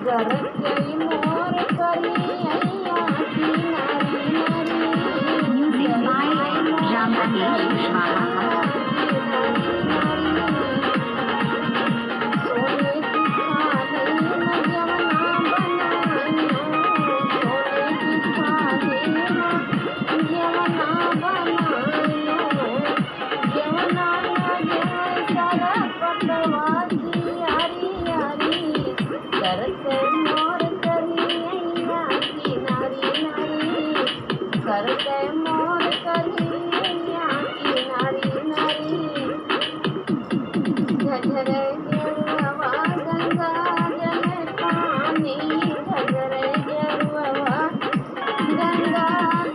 गरजई मोर करियैया की नारी नारी Music by Ram Ramesh Kushwaha. सोने की खाने में जवना बनाइयो सोने की खाने में जवना बनाइयो जवना न सारा पतवासी हरी हरी करते मोर करियैया की नारी नारी करते मोर करियैया की नारी नारी झझरे गेरुआ गंगा जल पानी झझरे गेरुआ गंगा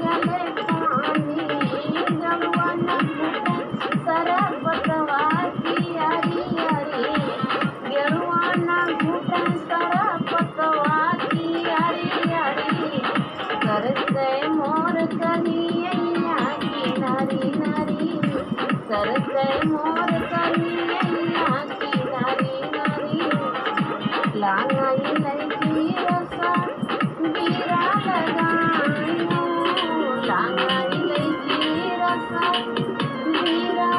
जल पानी गंगा न सरा पतवा की हरी हरी गेरुआ न घुटा सरा पतवा की हरी हरी करते मोर करियैया की नारी नारी करते मोर करियैया की नारी नारी लांगाई लड़की रसा बीरा लगाइयो लांगाई लड़की रसा बीरा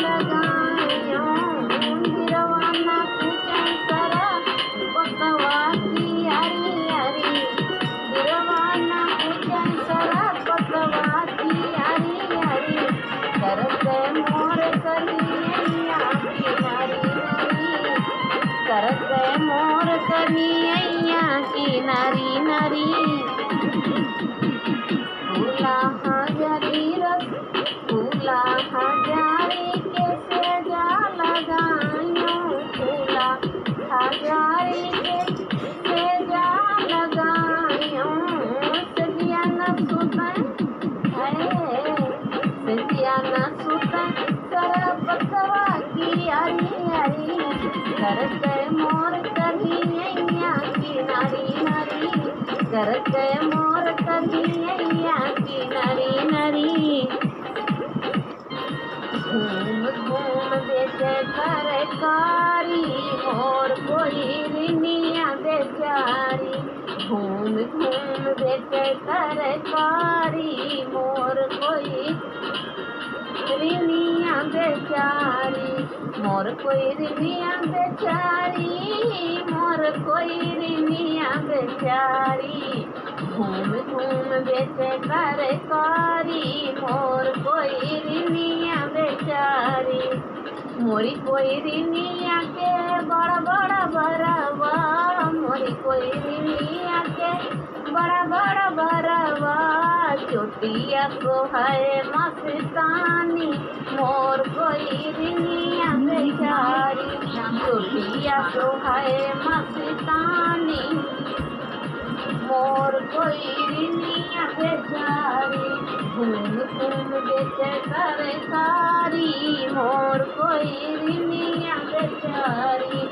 लगाइयो गिरवाना कुचन सरा पतवा की हरी हरी गिरवाना कुचन सरा पतवा की हरी हरी करते मोर करियैया की नारी नारी करते मोर करियैया की नारी नारी फूला हजारी रस फूला हजारी के सेजा लगाइयो फूला हजारी के सेजा लगाइयो सजिया न सुतन सजिया न सुतन सरा पतवा की हरी हरी करते मोर करियैया की नारी नारी करते मोर करियैया की नारी नारी घूम घूम बेचे तरकारी मोर कोई रिनिया बेचारी घूम घूम बेचे तरकारी मोर कोई रिनिया बेचारी मोर कोई रिनिया बेचारी मोर कोई रिनिया बेचारी घूम घूम बेचे तरकारी मोर कोई रिनिया बेचारी मोरी कोई रिनिया के बड़ा बड़ा बरवा मोरी कोई रिनिया के बड़ा बड़ा बरवा चोटिया को है मस्तानी मोर कोई रिनिया बेचारी चोटिया को है मस्तानी मोर कोई रिनिया बेचारी घूम घूम बेचे तरकारी मोर कोई रिनिया बेचारी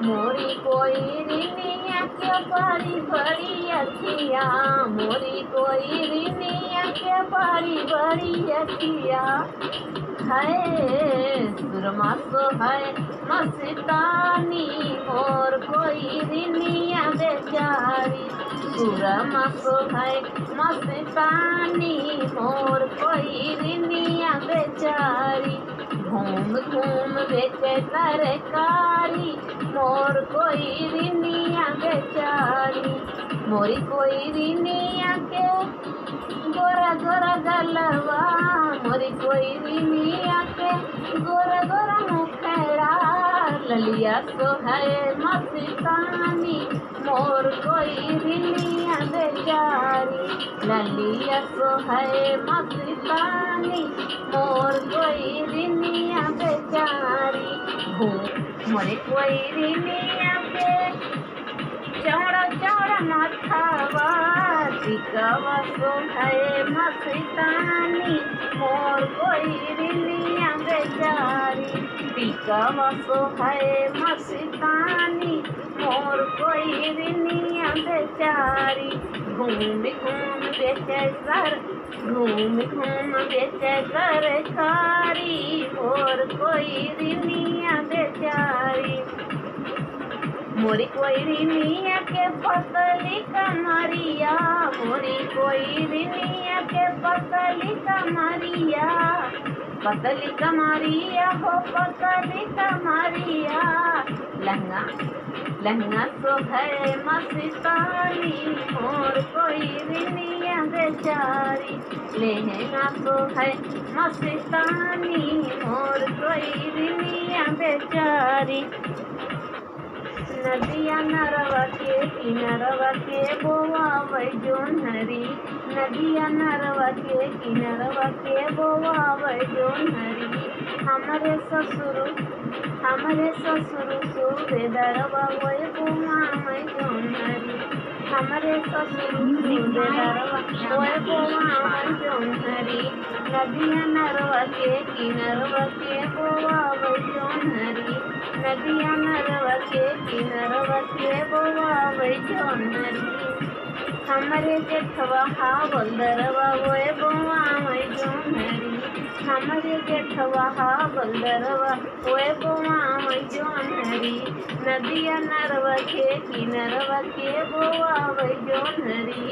मोरी कोई रिनिया के बड़ी बड़ी अखिया मोरी कोई रिनिया के बड़ी बड़ी अखिया है सुरमा सो है मस्तानी मोर कोई रिनिया बेचारी सुरमा सो है मस्तानी मोर कोई रिनिया बेचारी घूम घूम बेचे तरकारी मोर कोई रिनिया बेचारी मोरी कोई रिनिया के गोरा गोरा गलवा मोरी कोई रिनिया के गोरा गोरा मुखड़ा ललिया सो है मस्तानी मोर कोई रिनिया बेचारी ललिया सो है मस्तानी मोर कोई रिनिया बेचारी मोरे कोई रिनिया पे चौड़ा चौड़ा माथावा टिकावा सो है मस्तानी मोर कोई रिनिया बेचारी टिकावा सो है मस्तानी मोर कोई रिनिया बेचारी घूम घूम बेचे सर घूम घूम बेचे तरकारी मोर कोई रिनिया बेचारी मोरी कोयरिनिया के पतली कमरिया, मोरी कोयरिनिया के पतली कमरिया, पतली कमरिया हो पतली कमरिया। लहंगा लहंगा सो है मस्तानी, मोर कोयरिनिया बेचारी। लहंगा सो है मस्तानी, मोर कोयरिनिया बेचारी। नदिया नरवा के किनरवा के बोआवै जोन्हरी, नदिया नरवा के किनरवा के बोआवै जोन्हरी। हमरे ससुर सूबेदारवा वै बोआवै जोन्हरी, हमरे ससुर सूबेदारवा वै बोआवै जोन्हरी। नदिया नरवा के किनरवा के बोआवै जोन्हरी, नदिया नरवा के किनरवा के बोआवै जोन्हरी। हमरे जेठवा हावलदरवा वै बोआवै जोन्हरी, हमरे जेठवा हावलदरवा वै बोआवै जोन्हरी। नदिया नरवा के किनरवा के बोआवै जोन्हरी,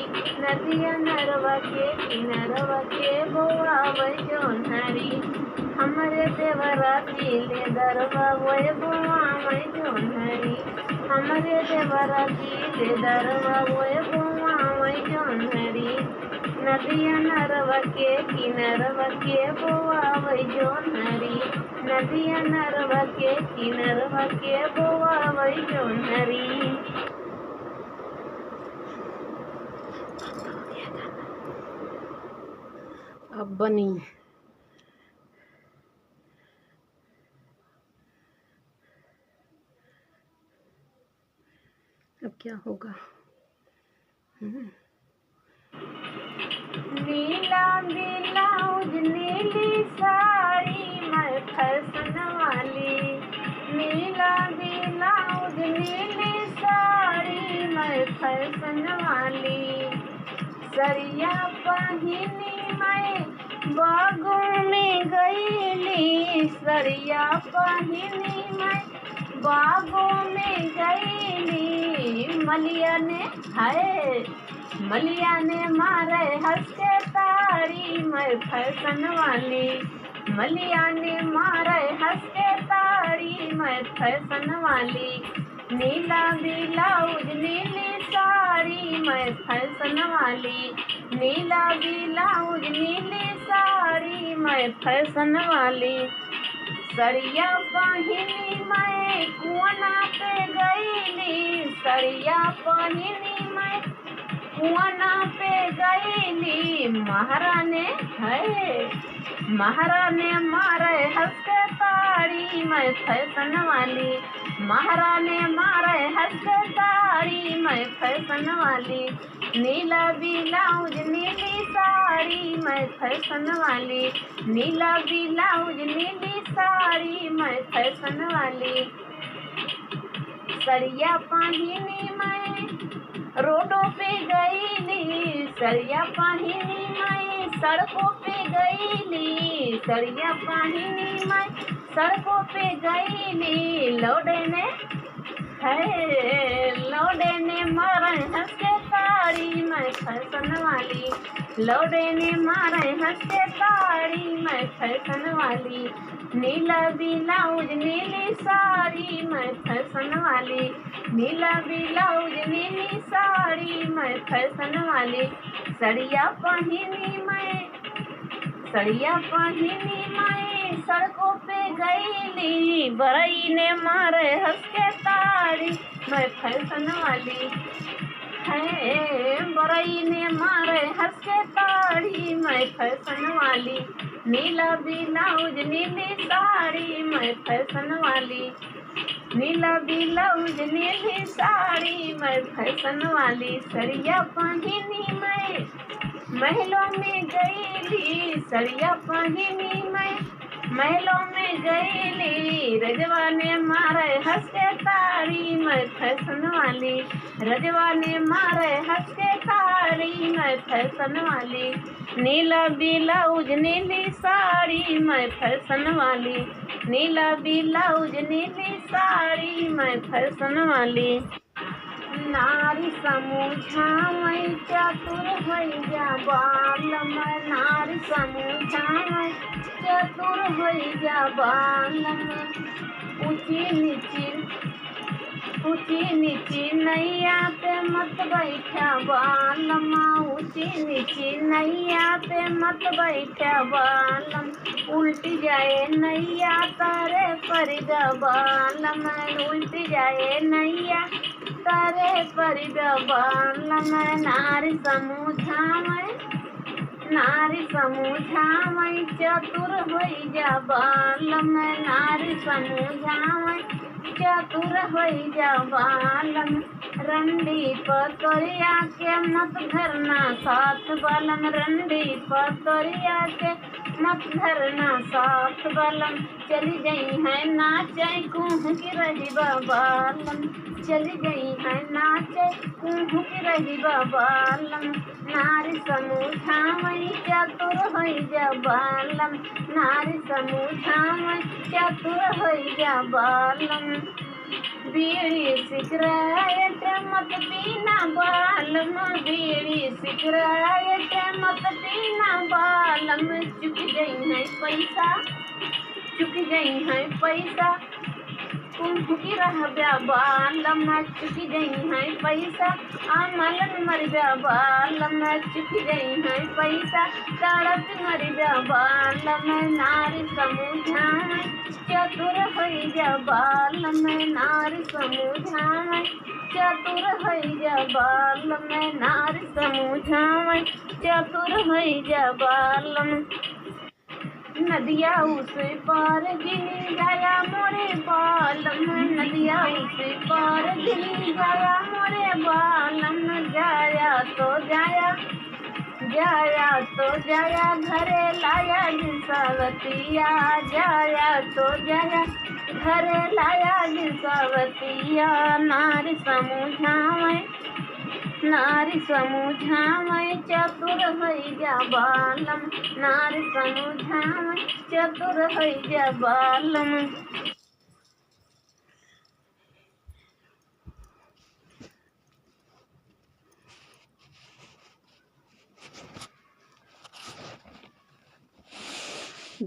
नदिया नरवा के किनरवा के बोआवै जोन्हरी। हमरे देवरा दिले दरवा वै बोआवै जोन्हरी, हमरे देवरा दिले दरवा वै बोआवै जोन्हरी। नदिया नरवा के किनरवा के बोआवै जोन्हरी, नदिया नरवा के किनरवा के बोआवै जोन्हरी। अब बनी अब क्या होगा। नीला ब्लाउज नीली साड़ी मैं फैशन वाली, नीला ब्लाउज नीली साड़ी मैं फैशन वाली। सरिया पहिनी मैं बागों में गईली, सरिया पहिनी मैं बागों में गईली। मलिया ने मारे हंस के ताड़ी मैं फैशन वाली, मलिया ने मारे हंस के ताड़ी मैं फैशन वाली। नीला ब्लाउज नीली साड़ी मैं फैशन वाली, नीला ब्लाउज नीली साड़ी मैं फैशन वाली। सरिया पहिनी मैं कुआना पे गईली, सरिया पहिनी मैं कुआना पे गईली। महाराने मारे हंस के ताड़ी मैं फैशन वाली, महाराने मारे हंस के ताड़ी मैं फैशन वाली। नीला ब्लाउज नीली साड़ी मैं फैशन वाली, नीला ब्लाउज नीली साड़ी मैं फैशन वाली। सरिया पहिनी मैं रोडों पे गईली, सरिया पहिनी मैं सड़कों पे गईली, सरिया पहिनी मैं सड़कों पे गईली। लौडे ने मारे हंस के ताड़ी मैं फैशन वाली, लौडे ने मारे हंस के ताड़ी मैं फैशन वाली। नीला ब्लाउज नीली साड़ी मैं फैशन वाली, नीला ब्लाउज नीली साड़ी मैं फैशन वाली। सरिया पहिनी मैं सड़कों पे गईली, बरई ने मारे हंस के ताड़ी मैं फैशन वाली है, बरई ने मारे हंस के ताड़ी मैं फैशन वाली। नीला ब्लाउज नीली साड़ी मैं फैशन वाली, नीला ब्लाउज नीली साड़ी मैं फैशन वाली। सरिया पहिनी मैं महलों में गईली, सरिया पहिनी मैं महलों में गईली। रजवा ने मारे हंस के ताड़ी मैं फैशन वाली, रजवा ने मारे हंस के ताड़ी, मैं फैशन वाली, नीला ब्लाउज नीली साड़ी, मैं फैशन वाली, नीला ब्लाउज नीली साड़ी, मैं फैशन वाली। नारी समूझावै चतुर हैया बालम, नारी समूझावै चतुर हैया बालम, ऊंची नीची नैया पे मत बैठा बालम, ऊंची नीची नैया पे मत बैठा बालम, उल्टी जाए नैया तारे पर बालम, उल्टी जाए नैया तारे पर बालम। नारी समूझावै चतुर हैया बालम, नारी समूझावै चतुर हैया बालम, रंडी पतोरिया के मत धरना साथ बालम, रंडी पतोरिया के मत धरना साथ बालम, चली गई है नाचे कुह की रही बालम, चली गई है नाचे कुह की रही बालम। नारी समूझावै चतुर हैया बालम, नारी समूझावै चतुर हैया बालम, बीड़ी सिगरेट मत पीना बालम, बीड़ी सिगरेट मत पीना बालम, चुक गई है पैसा, चुक गई है पैसा कुह की रहब्या बालम, चुक गई है पैसा अमलन मरब्या बालम, चुक गई है पैसा तड़प मरब्या बालम। नारी समूझावै चतुर हैया बालम, नारी समूझावै चतुर हैया बालम, नारी समूझावै चतुर हैया बालम। नदिया उस पार गिनी जाया मोरे बालम, नदिया उस पार गिनी जाया मोरे बालम, जाया तो जाया, जाया तो जाया घरे लाया जिसावतिया, जाया तो जाया घरे लाया जिसावतिया। नारी समूझावै, नारी समूझावै चतुर हैया बालम, नारी समूझावै चतुर हैया बालम।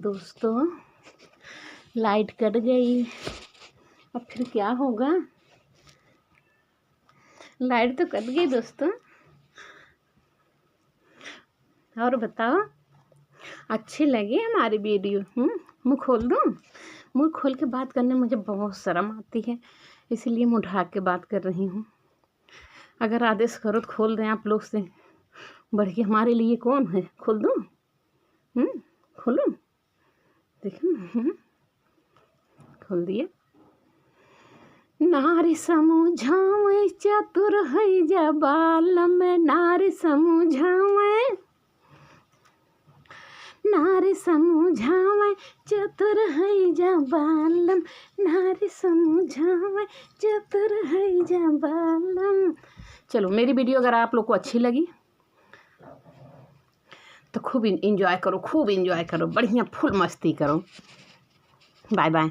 दोस्तों लाइट कट गई, अब फिर क्या होगा? लाइट तो कट गई दोस्तों। और बताओ अच्छी लगी हमारी वीडियो? मुँह खोल दूँ? मुँह खोल के बात करने में मुझे बहुत शर्म आती है, इसलिए मुँह ढाक के बात कर रही हूँ। अगर आदेश करो तो खोल दें आप लोग से बढ़ के हमारे लिए कौन है? खोल दूँ? खोलूँ? देखो खोल दिया। नारी समूझावै चतुर हैया बालम, नारी समूझावै, नारी समूझावै चतुर हैया बालम, नारी समूझावै चतुर हैया बालम। चलो मेरी वीडियो अगर आप लोग को अच्छी लगी तो खूब इंजॉय करो, खूब इंजॉय करो, बढ़िया फुल मस्ती करो। Bye bye.